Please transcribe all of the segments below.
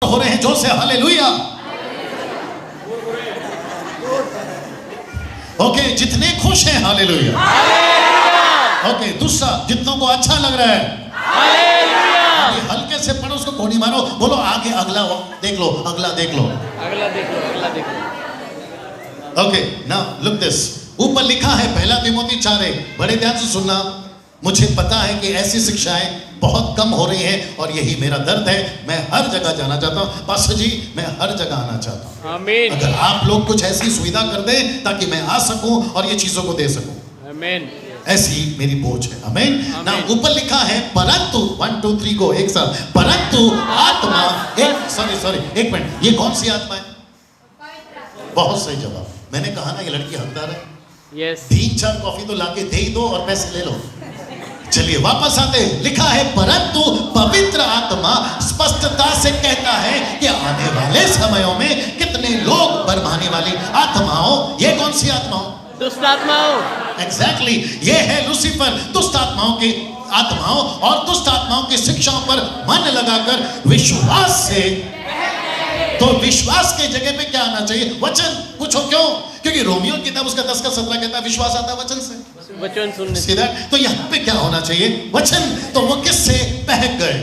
हो रहे हैं जोर से हालेलुया। ओके, जितने खुश हैं हालेलुया। ओके, दूसरा, जितनों को अच्छा लग रहा है हालेलुया। हल्के से पढ़ो, उसको कोनी मारो, बोलो आगे अगला देख लो, अगला देख लो, अगला देख लो, अगला देख लो। ओके, नाउ लुक दिस, ऊपर लिखा है पहला तिमोथी 4:1। बड़े ध्यान से सुनना। मुझे पता है कि ऐसी शिक्षाएं बहुत कम हो रही हैं और यही मेरा दर्द है। मैं हर जगह जाना चाहता हूं, पास्टर जी मैं हर जगह आना चाहता हूं। आमीन। अगर आप लोग कुछ ऐसी सुविधा कर दें ताकि मैं आ सकूं और ये चीजों को दे सकूं। आमीन। ऐसी मेरी बोझ है। आमीन। ना ऊपर लिखा है परंतु 1 2 3 को एक साथ, परंतु आत्मा एक मिनट, ये कौन सी आत्मा है? बहुत सही जवाब। मैंने कहा ना ये लड़की हकदार है। यस। 3-4 कॉफी तो लाके दे ही दो और पैसे ले लो। चलिए वापस आते, लिखा है परंतु पवित्र आत्मा स्पष्टता से कहता है कि आने वाले समयों में कितने लोग बरमाने वाली आत्माओं, ये कौन सी आत्माओं? दुष्ट आत्माओं। एग्जैक्टली, ये है लूसीफर, दुष्ट आत्माओं की आत्माओं और दुष्ट आत्माओं की शिक्षाओं पर मन लगाकर विश्वास से, तो विश्वास के जगह पे क्या आना चाहिए? वचन। पूछो क्यों? क्योंकि रोमियो किताब उसका 10 का 17 कहता है विश्वास आता है वचन से, वचन सुनने से। तो यहाँ पे क्या होना चाहिए? वचन। तो वो किससे बहक गए?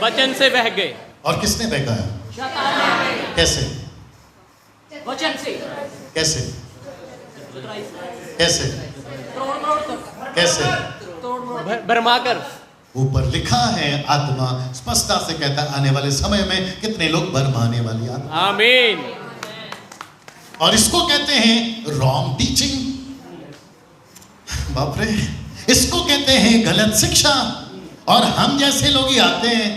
वचन से बहक गए। और किसने बहकाया? कैसे? वचन से। कैसे? कैसे? कैसे? भरमाकर। ऊपर लिखा है आत्मा स्पष्टता से कहता है आने वाले समय में कितने लोग भरमाने वाली आत्मा। आमीन। और इसको कहते हैं रॉन्ग टीचिंग। बाप रे, इसको कहते हैं गलत शिक्षा। और हम जैसे लोग ही आते हैं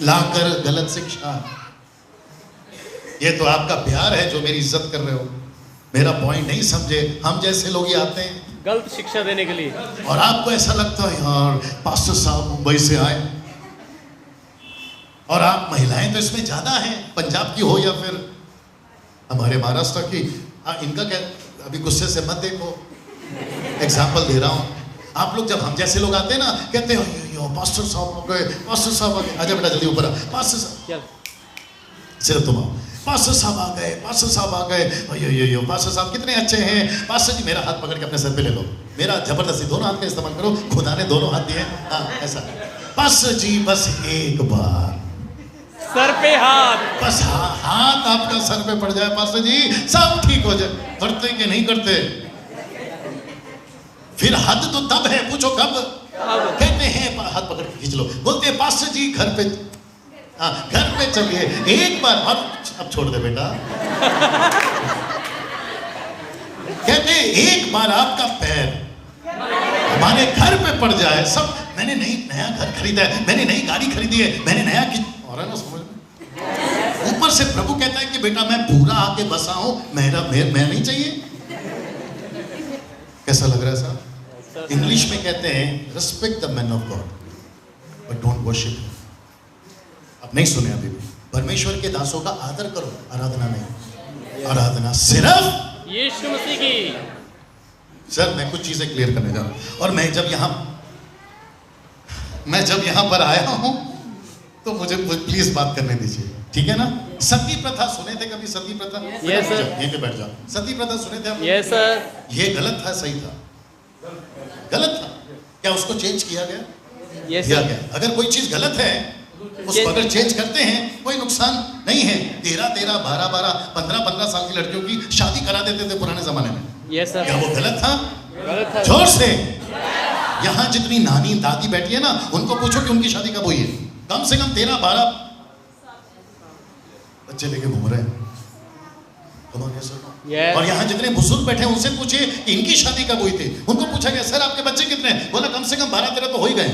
लाकर गलत शिक्षा। ये तो आपका प्यार है जो मेरी इज्जत कर रहे हो, मेरा पॉइंट नहीं समझे। हम जैसे लोग ही आते हैं गलत शिक्षा देने के लिए, और आपको ऐसा लगता है यार पास्टर साहब मुंबई से आए, और आप महिलाएं तो इसमें ज्यादा हैं, पंजाब की हो या फिर हमारे महाराष्ट्र की। इनका क्या, अभी गुस्से से मत देखो, एग्जाम्पल दे रहा हूं। आप लोग जब हम जैसे लोग आते हैं ना, कहते हैं पास्टर साहब आ गए, पास्टर साहब आ गए, आजा बेटा जल्दी ऊपर आ, पास्टर साहब, सिर्फ तुम आओ, पास्टर साहब आ गए, पास्टर साहब आ गए, यो पास्टर साहब कितने अच्छे हैं। पास्टर जी मेरा हाथ पकड़ के अपने सर पे ले लो, मेरा जबरदस्ती दोनों हाथ का इस्तेमाल करो, खुदा ने दोनों हाथ दिए। हाँ ऐसा, पास्टर जी बस एक बार सर पे हाथ, बस हाथ आपका सर पे पड़ जाए पास्टर जी, सब ठीक हो जाए। करते कि नहीं करते? फिर हद तो तब है, पूछो कब? कहते हैं हाथ पकड़ के खींच लो, बोलते हैं पास्टर जी घर पे, घर पे चलिए एक बार, अब छोड़ दे बेटा। कहते हैं एक बार आपका पैर हमारे घर पे पड़ जाए, सब मैंने नया घर खरीदा है, मैंने नई गाड़ी खरीदी है, मैंने नया और है ना, समझ में। ऊपर से प्रभु कहता है कि बेटा मैं पूरा आके बसा हूं, मैं नहीं चाहिए। कैसा लग रहा है साहब? इंग्लिश में कहते हैं respect the man of God but don't worship. अब नहीं सुने अभी भी, परमेश्वर के दासों का आदर करो, आराधना नहीं। आराधना सिर्फ यीशु मसीह की। सर मैं कुछ चीजें क्लियर करने जा रहा हूं, और मैं जब यहां पर आया हूं तो मुझे प्लीज बात करने दीजिए, ठीक है ना? सती प्रथा सुने थे कभी? सती प्रथा? Yes sir. यहीं पे बैठ जाओ। सती प्रथा सुने थे आप? Yes sir. ये गलत था, सही था? गलत था। क्या उसको चेंज किया गया? यस किया गया। अगर कोई चीज गलत है उसको अगर चेंज करते हैं कोई नुकसान नहीं है। 13-13, 12-12, 15-15 साल की लड़कियों की शादी करा देते थे पुराने जमाने में। Yes sir. क्या वो गलत था? गलत था। जोर से। यहाँ जितनी नानी दादी बैठी है ना, उनको पूछो कि उनकी शादी कब हुई है। कम से कम 13-12 बच्चे लेके घूम रहे हैं। yes. और यहाँ जितने बुजुर्ग बैठे हैं उनसे पूछिए कि इनकी शादी कब हुई थी। उनको पूछा गया सर आपके बच्चे कितने हैं? बोला कम से कम 12-13 तो हो ही गए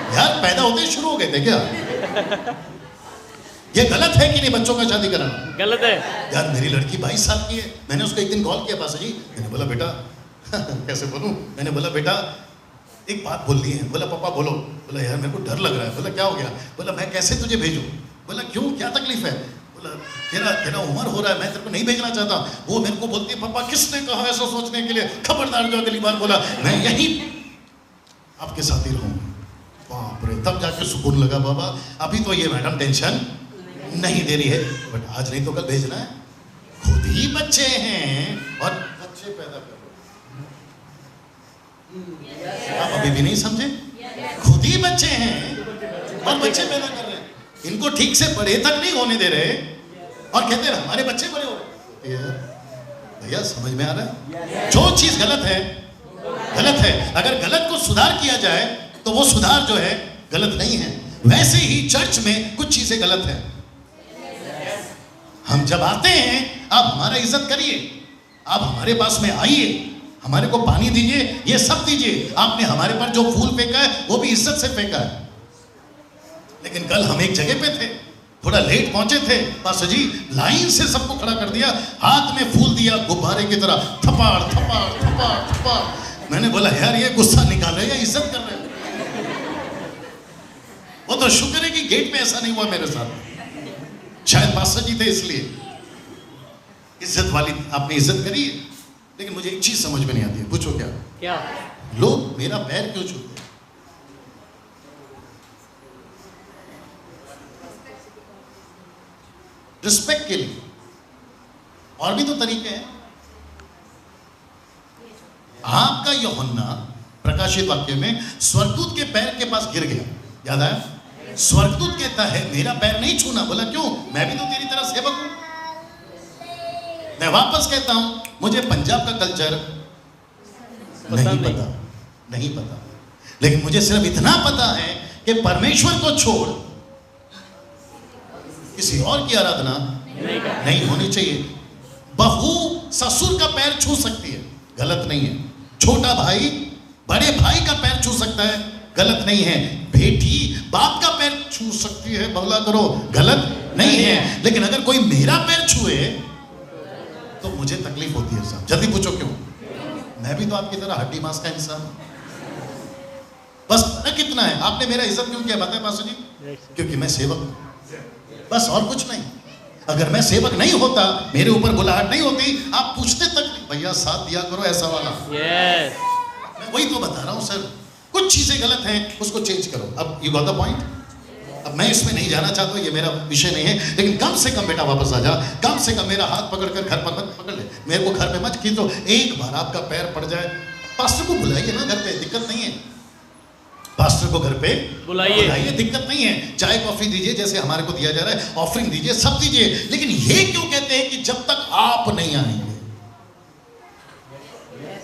यार, पैदा होते ही शुरू हो गए थे क्या? ये गलत है कि नहीं बच्चों का शादी कराना? गलत है यार। मेरी लड़की 22 साल की है, मैंने उसको एक दिन कॉल किया, पास्टर जी, मैंने बोला बेटा कैसे बोलूं, मैंने बोला बेटा एक बात बोलनी है। बोला पापा बोलो। बोला यार मेरे को डर लग रहा है। बोला क्या हो गया? बोला मैं कैसे तुझे भेजूं? बोला क्यों, क्या तकलीफ है? बोला तेरा उम्र हो रहा है, मैं तेरे को नहीं भेजना चाहता। वो मेरे को बोलती है पापा किसने कहा ऐसा सोचने के लिए, खबरदार जो अगली बार बोला मैं यही आपके साथ ही रहूंगा। बाप रे, तब जाके सुकून लगा, बाबा अभी तो ये मैडम टेंशन नहीं दे रही है, बट आज नहीं तो कल भेजना है। खुद ही बच्चे हैं और बच्चे पैदा कर रहे हैं। आप अभी भी नहीं समझे? खुद ही बच्चे हैं और बच्चे पैदा कर रहे हैं, इनको ठीक से बड़े तक नहीं होने दे रहे और कहते हैं हमारे बच्चे बड़े हो रहे। भैया समझ में आ रहा है? जो चीज गलत है गलत है, अगर गलत को सुधार किया जाए तो वो सुधार जो है गलत नहीं है। वैसे ही चर्च में कुछ चीजें गलत है। हम जब आते हैं आप हमारा इज्जत करिए, आप हमारे पास में आइए, हमारे को पानी दीजिए, ये सब दीजिए। आपने हमारे पर जो फूल फेंका है वो भी इज्जत से फेंका है। लेकिन कल हम एक जगह पे थे, थोड़ा लेट पहुंचे थे, पास्टर जी लाइन से सबको खड़ा कर दिया, हाथ में फूल दिया गुब्बारे की तरह, थपाड़ थपाड़ थपाड़ थपाड़। मैंने बोला यार ये गुस्सा निकाल रहे हैं या इज्जत कर रहे हैं? वो तो शुक्र है कि गेट में ऐसा नहीं हुआ मेरे साथ, शायद पास्टर जी थे इसलिए। इज्जत वाली आपने इज्जत करी है, लेकिन मुझे एक चीज समझ में नहीं आती है। पूछो क्या लोग मेरा पैर क्यों छूते? रिस्पेक्ट के लिए। और भी तो तरीके हैं। आपका यूहन्ना प्रकाशित वाक्य में स्वर्गदूत के पैर के पास गिर गया, याद आया? स्वर्गदूत कहता है मेरा पैर नहीं छूना। बोला क्यों? मैं भी तो तेरी तरह सेवक हूं। मैं वापस कहता हूं मुझे पंजाब का कल्चर नहीं पता, लेकिन मुझे सिर्फ इतना पता है कि परमेश्वर को छोड़ किसी और की आराधना नहीं होनी चाहिए। बहू ससुर का पैर छू सकती है, गलत नहीं है। छोटा भाई बड़े भाई का पैर छू सकता है, गलत नहीं है। बेटी बाप का पैर छू सकती है, भला करो, गलत नहीं है। लेकिन अगर कोई मेरा पैर छुए तो मुझे तकलीफ होती है साहब। जल्दी पूछो क्यों? मैं भी तो आपकी तरह हड्डी मांस का इंसान हूं। बस न कितना है, आपने मेरा इज्जत क्यों किया बताए पास्टर जी? क्योंकि मैं सेवक हूं, बस और कुछ नहीं। अगर मैं सेवक नहीं होता, मेरे ऊपर बुलाहट नहीं होती, आप पूछते तक नहीं भैया साथ दिया करो ऐसा वाला। मैं वही तो बता रहा हूं सर, कुछ चीजें गलत हैं उसको चेंज करो। अब यू गॉट द पॉइंट। अब मैं इसमें नहीं जाना चाहता, ये मेरा विषय नहीं है, लेकिन कम से कम बेटा वापस आ जा। कम से कम मेरा हाथ पकड़कर घर पर मत पकड़ ले, मेरे को घर पे मत खींचो। एक बार आपका पैर पड़ जाए, पास्टर को बुलाइए ना घर पे, दिक्कत नहीं है। पास्टर को घर पे बुलाइए, दिक्कत नहीं है। चाय कॉफी दीजिए जैसे हमारे को दिया जा रहा है, ऑफरिंग दीजिए, सब दीजिए। लेकिन ये क्यों कहते हैं कि जब तक आप नहीं आएंगे,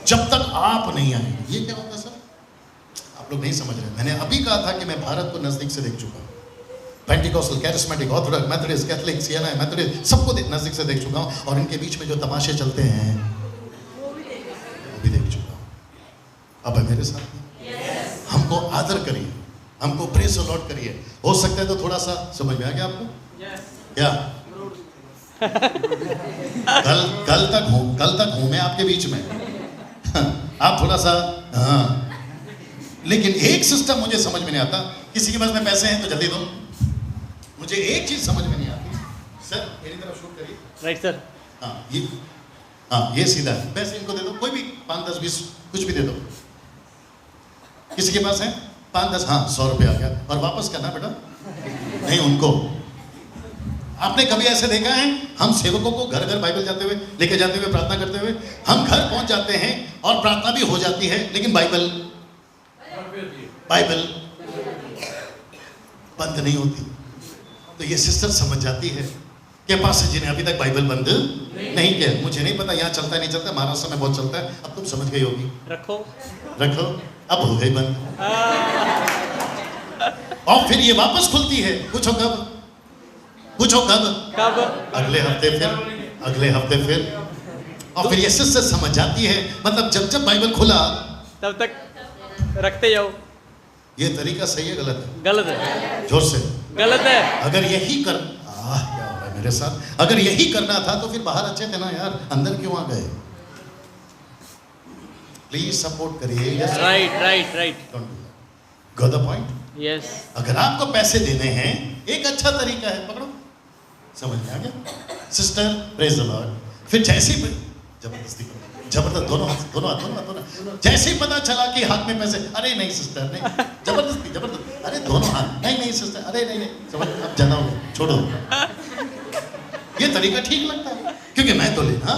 जब तक आप नहीं आएंगे? ये क्या होता है सर? आप लोग नहीं समझ रहे। मैंने अभी कहा था कि मैं भारत को नजदीक से देख चुका हूं। Pentecostal, charismatic, Orthodox, Methodist, Catholic, CNI, Methodist, सबको नजदीक से देख चुका हूं। और इनके बीच में जो तमाशे चलते हैं वो भी देख चुका हूं। अब है मेरे साथ। हमको आदर करिए, हमको प्रेज और लॉर्ड करिए। हो सकता है तो थोड़ा सा समझ में आ गया आपको? क्या कल तक हूं मैं आपके बीच में। आप थोड़ा सा हाँ। लेकिन एक सिस्टम मुझे समझ में नहीं आता। किसी के पास में पैसे हैं तो जल्दी दो। मुझे एक चीज समझ में नहीं आती सर, मेरी तरफ शूट करिए। Right sir. हाँ ये सीधा है। पैसे इनको दे दो, कोई भी 5, 10, 20 कुछ भी दे दो। किसी के पास है 5, 10, हाँ 100 रुपये आ गया, और वापस करना बेटा नहीं उनको। आपने कभी ऐसे देखा है? हम सेवकों को घर घर बाइबल जाते हुए लेके जाते हुए प्रार्थना करते हुए, हम घर पहुंच जाते हैं और प्रार्थना भी हो जाती है, लेकिन बाइबल बंद नहीं होती। तो ये सिस्टर समझ जाती है कि पास्टर जी ने अभी तक बाइबल बंद नहीं किया। मुझे नहीं पता यहाँ चलता है नहीं चलता, महाराष्ट्र में बहुत चलता है। अब तुम समझ गई होगी। रखो अब हो गई बंद। और फिर ये वापस खुलती है। पूछो कब? अगले हफ्ते फिर। और फिर ये सिस्टर समझ जाती है, मतलब जब बाइबल खुला तब तक रखते जाओ। ये तरीका सही है गलत है? गलत है, जोर से गलत है। अगर यही कर क्या हो रहा है मेरे साथ? अगर यही करना था तो फिर बाहर अच्छे थे ना यार, अंदर क्यों आ गए? प्लीज सपोर्ट करिए। Right. Got the point? Yes. अगर आपको पैसे देने हैं, एक अच्छा तरीका है, पकड़ो। समझ में आ गया सिस्टर? Praise the Lord. फिर जैसी जबरदस्ती करो। जबरदस्त, दोनों हाथ, दोनों हाथ, दोनों हाथ, दोनों हाथ। जैसे ही पता चला कि हाथ में पैसे, अरे नहीं सिस्टर, नहीं, जबरदस्ती, जबरदस्त, अरे दोनों हाथ, नहीं नहीं सिस्टर, अरे नहीं नहीं, समझ, अब जाना होगा, छोड़ो। ये तरीका ठीक लगता है, क्योंकि मैं तो लेना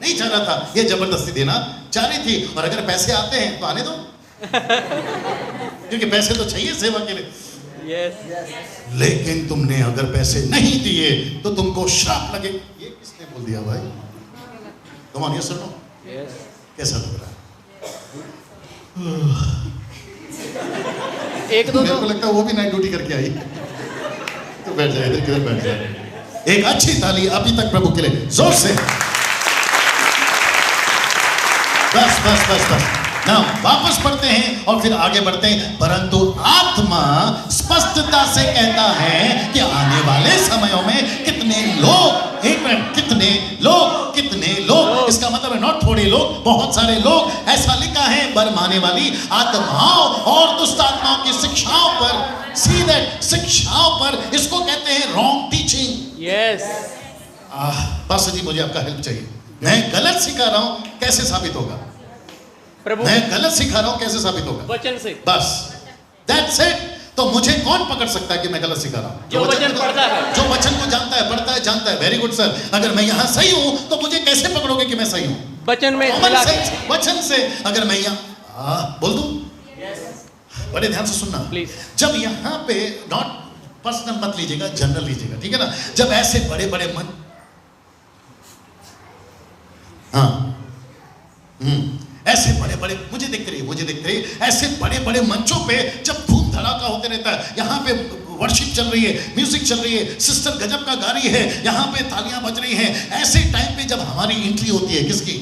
नहीं चाह रहा था, ये जबरदस्ती देना चाह रही थी, और अगर पैसे आते हैं तो आने दो, क्योंकि पैसे तो चाहिए सेवा के लिए। यस लेकिन तुमने अगर पैसे नहीं दिए तो तुमको श्राप लगे। ये किसने बोल दिया भाई? कम ऑन, ये सुनो, यस कैसा लग रहा है? एक दो मेरे को लगता है वो भी नाइट ड्यूटी करके आई। तो बैठ जाए, इधर किधर बैठ जाए। एक अच्छी ताली अभी तक प्रभु के लिए, जोर से। बस बस बस बस। ना वापस पढ़ते हैं और फिर आगे बढ़ते हैं। परंतु आत्मा स्पष्टता से कहता है कि आने वाले समयों में कितने लोग, एक मिनट, कितने लोग, इसका मतलब है नॉट थोड़े लोग, बहुत सारे लोग, ऐसा लिखा है, बरमाने वाली आत्माओं और दुष्ट आत्माओं की शिक्षाओं पर, सी दैट, शिक्षाओं पर, इसको कहते हैं रॉन्ग टीचिंग। यस पास्टर जी मुझे आपका हेल्प चाहिए, मैं गलत सिखा रहा हूं, कैसे साबित होगा? प्रभु मैं गलत सिखा रहा हूं, कैसे साबित होगा? वचन से, बस दैट्स इट। तो मुझे कौन पकड़ सकता है कि मैं गलत सिखा रहा हूं? जो वचन पढ़ता है, जो वचन को जानता है, पढ़ता है, जानता है। Very good sir. अगर मैं यहां सही हूं तो मुझे कैसे पकड़ोगे कि मैं सही हूं? वचन में कॉमन मिला सेंस, वचन से। अगर मैं यहां बोल दूं, बड़े ध्यान से सुनना प्लीज। जब यहां पे नॉट पर्सनल मत लीजिएगा, जनरल लीजिएगा, ठीक है ना? जब ऐसे बड़े बड़े मन, ऐसे बड़े बड़े, मुझे देखते रहिए, ऐसे बड़े बड़े मंचों पे जब धूम धड़ाका होते रहता है, यहाँ पे वर्शिप चल रही है, म्यूजिक चल रही है, सिस्टर गजब का गा रही है, यहाँ पे तालियां बज रही हैं, ऐसे टाइम पे जब हमारी एंट्री होती है, किसकी?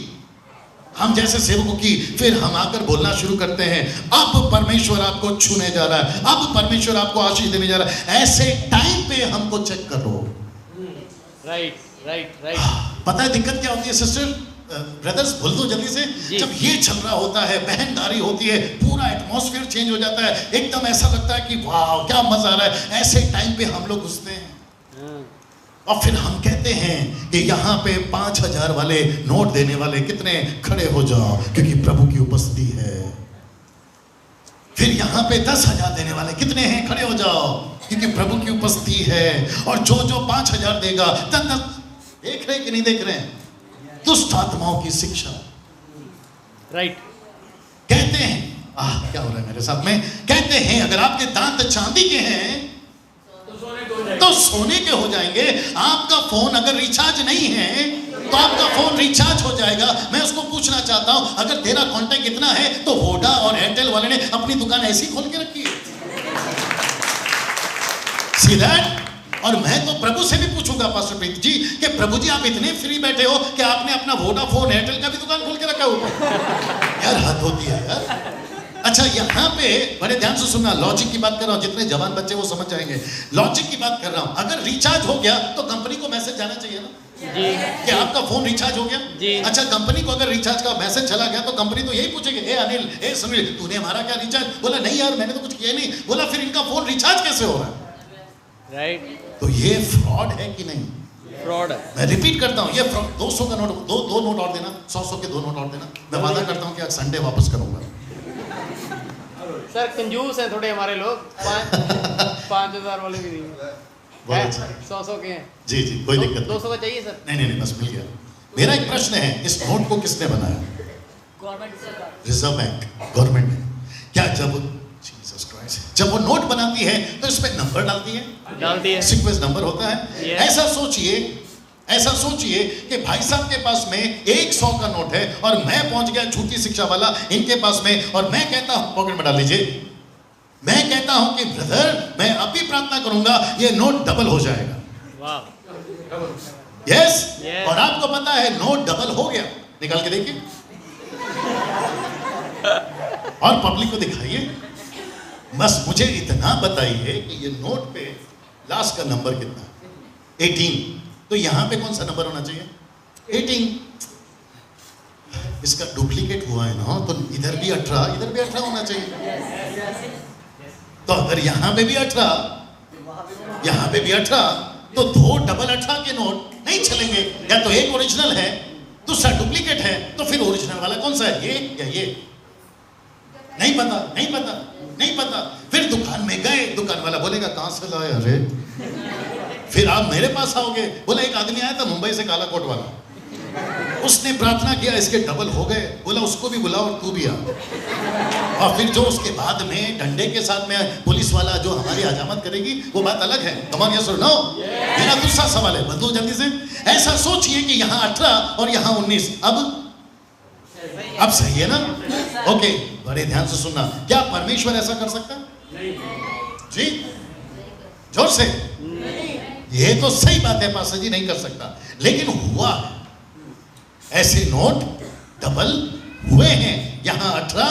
हम जैसे सेवकों की, फिर हम आकर बोलना शुरू करते हैं, अब परमेश्वर आपको छूने जा रहा है, अब परमेश्वर आपको आशीष देने जा रहा है। ऐसे टाइम पे हमको चेक करो। Right right right. पता है दिक्कत क्या होती है सिस्टर, ब्रदर्स, बोल दो जल्दी से। जब ये चल रहा होता है, बहनदारी होती है, पूरा एटमॉस्फेयर चेंज हो जाता है, एकदम ऐसा लगता है कि वाह क्या मजा आ रहा है। ऐसे टाइम पे हम लोग घुसते हैं और फिर हम कहते हैं कि यहाँ पे 5,000 वाले नोट देने वाले कितने, खड़े हो जाओ क्योंकि प्रभु की उपस्थिति है। फिर यहाँ पे 10,000 देने वाले कितने हैं, खड़े हो जाओ क्योंकि प्रभु की उपस्थिति है। और जो 5,000 देगा, देख रहे कि नहीं देख रहे हैं? दुष्ट आत्माओं की शिक्षा। राइट। कहते हैं, क्या हो रहा है मेरे साथ में? कहते हैं अगर आपके दांत चांदी के हैं तो सोने के हो जाएंगे। आपका फोन अगर रिचार्ज नहीं है तो आपका फोन रिचार्ज हो जाएगा। मैं उसको पूछना चाहता हूं, अगर तेरा कांटेक्ट इतना है तो वोडा और एयरटेल वाले ने अपनी दुकान ऐसी खोल के रखी है। See that? और मैं तो प्रभु से भी पूछूंगा पास्टर प्रीत जी कि प्रभु जी आप इतने फ्री बैठे हो कि आपने अपना वोडाफोन एयरटेल का भी दुकान खोल के रखा हुआ। यार हद होती है यार। अच्छा यहाँ पे बड़े ध्यान से सुनना, लॉजिक की बात कर रहा हूँ, जितने जवान बच्चे वो समझ जाएंगे। लॉजिक की बात कर रहा हूँ, अगर रिचार्ज हो गया तो कंपनी को मैसेज जाना चाहिए ना जी कि आपका फोन रिचार्ज हो गया जी। अच्छा, कंपनी को अगर रिचार्ज का मैसेज चला गया तो कंपनी तो यही पूछेगी, ए अनिल, ए सुनील, तूने हमारा क्या रिचार्ज? बोला नहीं यार मैंने तो कुछ किया नहीं। बोला फिर इनका फोन रिचार्ज कैसे हो रहा है? राइट। तो ये फ्रॉड है कि नहीं? फ्रॉड है। मैं रिपीट करता हूँ, ये 200 का नोट, दो नोट और देना, 100 के 2 नोट और देना। मैं वादा करता हूँ कि आज संडे वापस करूंगा। सर कंजूस हैं थोड़े हमारे लोग, 5,000 वाले भी नहीं बहुत अच्छा। 100 के हैं। जी जी, कोई दिक्कत नहीं। 200 का चाहिए सर? नहीं, बस मिल गया। मेरा एक प्रश्न है, इस नोट को किसने बनाया? गवर्नमेंट। रिजर्व बैंक, गवर्नमेंट ने। क्या जब वो नोट बनाती है तो इसमें नंबर डालती है, सीक्वेंस नंबर होता है। ऐसा सोचिए कि भाई साहब के पास में 100 का नोट है और मैं पहुंच गया झूठी शिक्षा वाला इनके पास में, और मैं कहता हूं, पॉकेट में डाल लीजिए, मैं कहता हूं कि ब्रदर मैं अभी प्रार्थना करूंगा ये नोट डबल हो जाएगा। वाह। यस। और आपको पता है नोट डबल हो गया, निकाल के देखिए और पब्लिक को दिखाइए। बस मुझे इतना बताइए कि ये नोट पे लास्ट का नंबर कितना? 18। तो यहां पे कौन सा नंबर होना चाहिए? 18। इसका डुप्लीकेट हुआ है ना, तो इधर भी 18, इधर भी 18 होना चाहिए। तो अगर यहां पे भी 18, यहां पे भी 18, तो 2 डबल 18 के नोट नहीं चलेंगे। या तो एक ओरिजिनल है दूसरा डुप्लीकेट है, तो फिर ओरिजिनल वाला कौन सा है, ये या ये? नहीं पता, नहीं पता, नहीं पता। फिर दुकान में गए, दुकान वाला बोलेगा कहां से लाए? अरे फिर आप मेरे पास आओगे। बोला एक आदमी आया था मुंबई से, काला कोट वाला, उसने प्रार्थना किया इसके डबल हो गए। बोला उसको भी बुलाओ और तू भी आ। और फिर जो उसके बाद में डंडे के साथ में पुलिस वाला जो हमारी हजामत करेगी, वो बात अलग है। कम ऑन, यस और नो? मेरा दूसरा सवाल है, बदलो जल्दी से। ऐसा सोचिए कि यहाँ 18 और यहाँ 19, अब सही है ना? ओके, बड़े ध्यान से सुनना। क्या परमेश्वर ऐसा कर सकता है? जी, जोर से। ये तो सही बात है पास्टर जी, नहीं कर सकता, लेकिन हुआ है। ऐसे नोट डबल हुए हैं, यहां 18,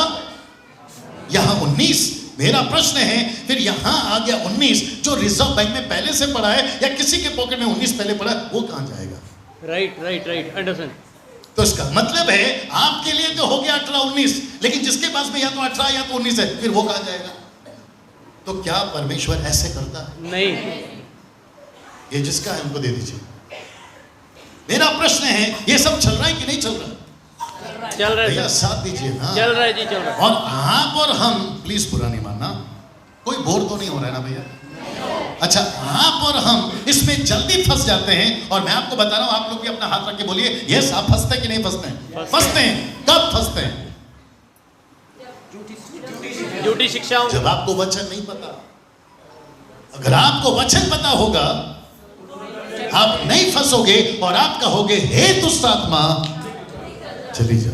यहां 19। मेरा प्रश्न है, फिर यहां आ गया 19, जो रिजर्व बैंक में पहले से पड़ा है या किसी के पॉकेट में 19 पहले पड़ा है, वो कहां जाएगा? Right, understand. तो इसका मतलब है आपके लिए तो हो गया 18-19, लेकिन जिसके पास में या तो 18 या तो 19 है, फिर वो कहां जाएगा? तो क्या परमेश्वर ऐसे करता है? नहीं। ये जिसका है उनको दे दीजिए। मेरा प्रश्न है, ये सब चल रहा है कि नहीं चल रहा? चल रहा है भैया, साथ दीजिए ना। चल रहा है जी, चल रहा है। और आप और हम, प्लीज बुरा नहीं मानना, कोई बोर तो नहीं हो रहा है ना भैया? अच्छा, आप और हम इसमें जल्दी फंस जाते हैं, और मैं आपको बता रहा हूं, आप लोग भी अपना हाथ रख के बोलिए, यस, आप फंसते हैं कि नहीं फंसते हैं? फंसते हैं। कब फंसते हैं? झूठी शिक्षाओं। जब आपको वचन नहीं पता। अगर आपको वचन पता होगा, आप नहीं फंसोगे और आप कहोगे, हे दुष्ट आत्मा चली जा।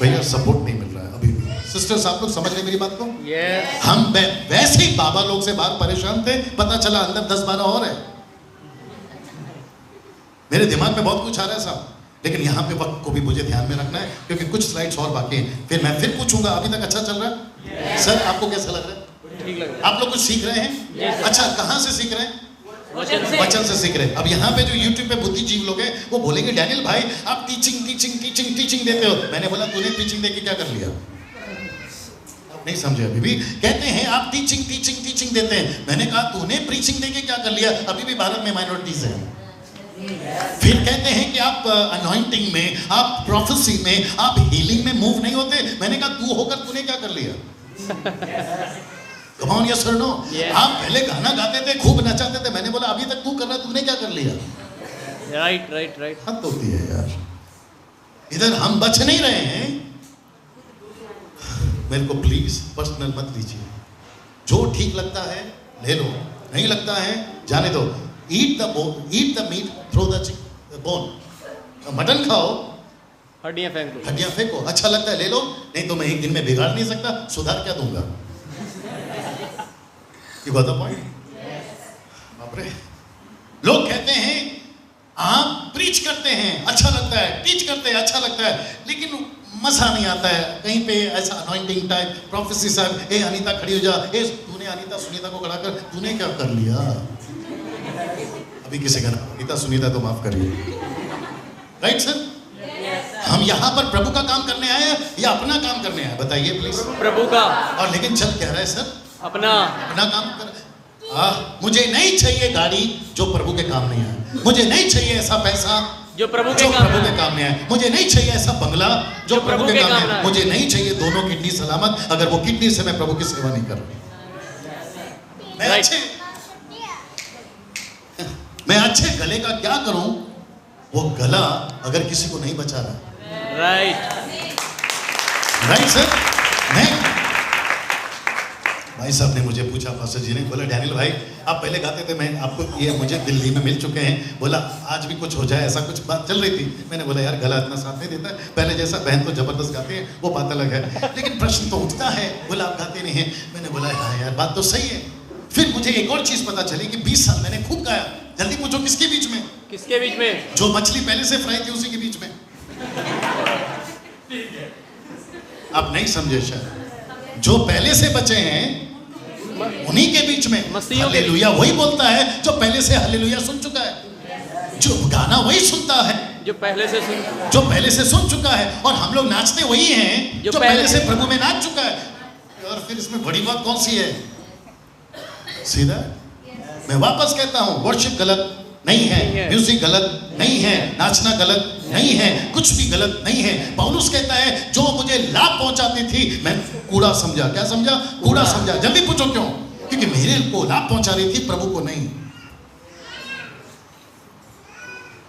भैया सपोर्ट नहीं मिल रहा है अभी भी। सिस्टर्स, आप लोग समझ रहे मेरी बात को? yes. हम वैसे ही बाबा लोग से बाहर परेशान थे, पता चला अंदर 10-12 और है। मेरे दिमाग में बहुत कुछ आ रहा है साहब, लेकिन यहाँ पे वक्त को भी मुझे ध्यान में रखना है, क्योंकि कुछ स्लाइड्स और बाकी हैं। फिर मैं फिर पूछूंगा, अभी तक अच्छा चल रहा है? सर, आपको कैसा लग रहा है? ठीक लग रहा है। आप लोग कुछ सीख रहे हैं? अच्छा, कहाँ से सीख रहे हैं? वचन से सीख रहे हैं। अब यहाँ पे जो YouTube पे बुद्धिजीवी लोग हैं, वो बोलेंगे, डैनियल भाई आप टीचिंग देते हो। मैंने बोला, तूने टीचिंग देके क्या कर लिया? आप नहीं समझे अभी भी। कहते हैं आप टीचिंग देते हैं। मैंने कहा, तूने प्रीचिंग देके क्या कर लिया? अभी भी भारत में माइनॉरिटीज हैं। फिर कहते हैं कि आप अनॉइंटिंग में, आप प्रोफेसी में, आप हीलिंग में मूव नहीं होते। मैंने कहा, तू होकर तूने क्या कर लिया? Come on, yes or no? आप पहले गाना गाते थे, खूब नचाते थे। मैंने बोला, अभी तक तू कर रहा, तूने क्या कर लिया? राइट। हद होती है यार। इधर हम बच नहीं रहे हैं। मेरे को प्लीज पर्सनल मत लीजिए। जो ठीक लगता है ले लो, नहीं लगता है जाने दो। Eat the meat, throw the bone. Mutton खाओ, हड्डियां फेंको। अच्छा लगता है ले लो, नहीं तो मैं एक दिन में बिगाड़ नहीं सकता, सुधार क्या दूंगा? You got the point? बाप रे। लोग कहते हैं आप प्रीच करते हैं, अच्छा लगता है, टीच करते हैं, अच्छा लगता है, लेकिन मजा नहीं आता है। कहीं पे ऐसा अनॉइंटिंग टाइप, प्रोफेसी साहब, ए अनीता खड़ी हो जा, ए तूने अनीता सुनीता को खड़ा कर, तूने क्या कर लिया? अभी किसी का नाम अनीता सुनीता तो माफ करिए। Right sir? हम यहाँ पर प्रभु का काम करने आए हैं या अपना काम करने आए? बताइए प्लीज। प्रभु का। और लेकिन चल क्या रहा है सर? अपना काम कर। मुझे नहीं चाहिए गाड़ी जो प्रभु के काम नहीं आए। मुझे नहीं चाहिए ऐसा पैसा जो प्रभु के काम नहीं आए। मुझे नहीं चाहिए ऐसा बंगला जो प्रभु के काम नहीं आए। मुझे नहीं चाहिए दोनों किडनी सलामत, अगर वो किडनी से मैं प्रभु की सेवा नहीं कर रहा। मैं अच्छे गले का क्या करूं? वो गला अगर किसी को नहीं बचा रहा। Right sir. मैं भाई साहब ने मुझे पूछा, पास्टर जी ने बोला, डैनियल भाई आप पहले गाते थे, मैं आपको ये मुझे दिल्ली में मिल चुके हैं, बोला आज भी कुछ हो जाए, ऐसा कुछ बात चल रही थी। मैंने बोला यार गला इतना साथ नहीं देता है, पहले जैसा बहन तो जबरदस्त गाते हैं, वो बात अलग है, लेकिन प्रश्न तो उठता है, बोला आप गाते नहीं हैं। मैंने बोला हाँ यार बात तो सही है। फिर मुझे एक और चीज पता चली कि 20 साल मैंने खूब गाया। जल्दी पूछो किसके बीच में? जो मछली पहले से फ्राई थी उसी के बीच में। आप नहीं समझे शायद। जो पहले से बचे हैं उन्हीं के बीच में हालेलुया वही बोलता है जो पहले से हालेलुया सुन चुका है। जो गाना वही सुनता है जो पहले से सुन चुका है। और हम लोग नाचते वही हैं जो पहले से प्रभु में नाच चुका है। और फिर इसमें बड़ी बात कौन सी है? सीधा मैं वापस कहता हूं, वर्शिप गलत, नहीं है, म्यूजिक गलत नहीं है, नाचना गलत नहीं है, कुछ भी गलत नहीं है। पौलुस कहता है जो मुझे लाभ पहुंचाती थी मैं कूड़ा समझा। क्या समझा? कूड़ा समझा। जल्दी पूछो क्यों? क्योंकि मेरे को लाभ पहुंचा रही थी, प्रभु को नहीं।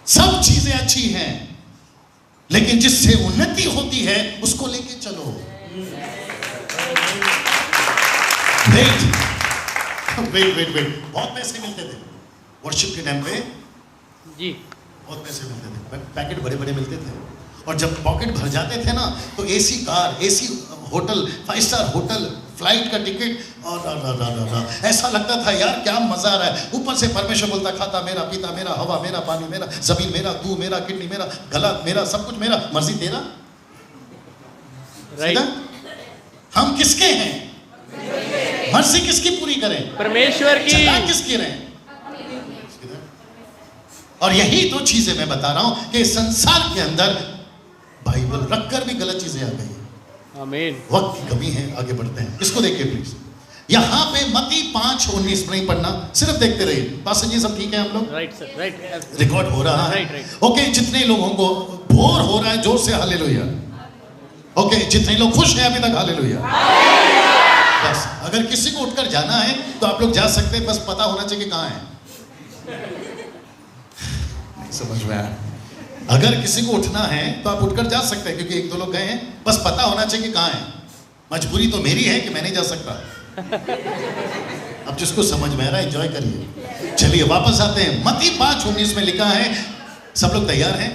सब चीजें अच्छी हैं, लेकिन जिससे उन्नति होती है उसको लेके चलो। वेट बहुत पैसे मिलते थे वर्शिप के टाइम पे जी, बहुत पैसे मिलते थे, पैकेट बड़े बड़े मिलते थे। और जब पॉकेट भर जाते थे ना तो AC car, AC hotel, 5 star hotel, flight का टिकट, और ऐसा लगता था यार क्या मजा आ रहा है। ऊपर से परमेश्वर बोलता खाता मेरा, पीता मेरा, हवा मेरा, पानी मेरा, जमीन मेरा, तू मेरा, किडनी मेरा, गला मेरा, सब कुछ मेरा, मर्जी तेरा। राइट। हम किसके हैं? मर्जी किसकी पूरी करें? परमेश्वर की। चला किसकी रहें? और यही तो चीजें मैं बता रहा हूं कि संसार के अंदर बाइबल रखकर भी गलत चीजें आ गई हैं। आमीन। वक्त की कमी है, आगे बढ़ते हैं। इसको देखिए प्लीज। यहां पे मत्ती 5:19 नहीं पढ़ना, सिर्फ देखते रहिए। पास्टर जी सब ठीक है? हम लोग राइट सर, राइट। रिकॉर्ड हो रहा है? राइट। ओके, जितने लोगों को बोर हो रहा है जोर से हालेलुया। ओके, जितने लोग खुश हैं अभी तक हालेलुया। बस अगर किसी को उठकर जाना है तो आप लोग जा सकते हैं, बस पता होना चाहिए कि कहां है। नहीं समझ में आया? अगर किसी को उठना है तो आप उठकर जा सकते हैं, क्योंकि 1-2 लोग गए हैं, बस पता होना चाहिए कि कहां है। मजबूरी तो मेरी है कि मैं नहीं जा सकता। अब जिसको समझ में आ रहा है एंजॉय करिए। चलिए वापस आते हैं। मत्ती 5:19 में लिखा है, सब लोग तैयार हैं?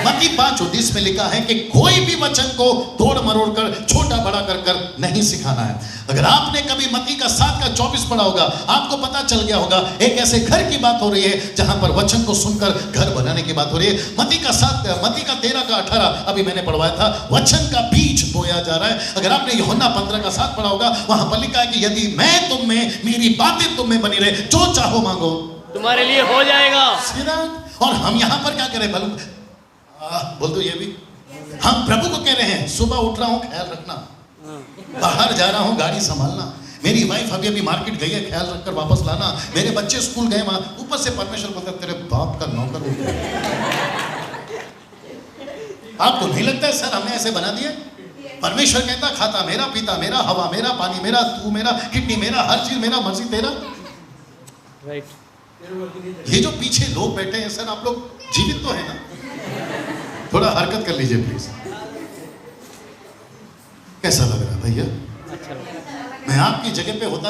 मत्ती 5:19 में लिखा है कि कोई भी वचन को तोड़ मरोड़ कर, छोटा बड़ा कर कर नहीं सिखाना है। अगर आपने कभी मत्ती का 7:24 पढ़ा होगा, आपको पता चल गया होगा एक ऐसे घर की बात हो रही है जहां पर वचन को सुनकर घर बनाने की बात हो रही है। मत्ती का 13:18 अभी मैंने पढ़वाया था, वचन का बीज बोया जा रहा है। अगर आपने यूहन्ना 15:7 पढ़ा होगा, वहां पर लिखा है कि यदि मैं तुम में, मेरी बातें तुम में बनी रहे, जो चाहो मांगो तुम्हारे लिए हो जाएगा। और हम यहां पर क्या करें मालूम? बोल दो ये भी। हम प्रभु को कह रहे हैं सुबह उठ रहा हूं ख्याल रखना, बाहर जा रहा हूं गाड़ी संभालना, मेरी वाइफ अभी अभी मार्केट गई है ख्याल रखकर वापस लाना, मेरे बच्चे स्कूल गए वहां, ऊपर से परमेश्वर बोलता तेरे बाप का नौकर हो गया। आपको नहीं लगता है सर हमने ऐसे बना दिया? परमेश्वर कहता खाता मेरा, पीता मेरा, हवा मेरा, पानी मेरा, तू मेरा, किडनी मेरा, हर चीज मेरा, मर्जी तेरा। राइट। ये जो पीछे लोग बैठे हैं सर, आप लोग जीवित तो है ना? थोड़ा हरकत कर लीजिए प्लीज। कैसा लग रहा है भैया? अच्छा। मैं आपकी जगह पे होता ना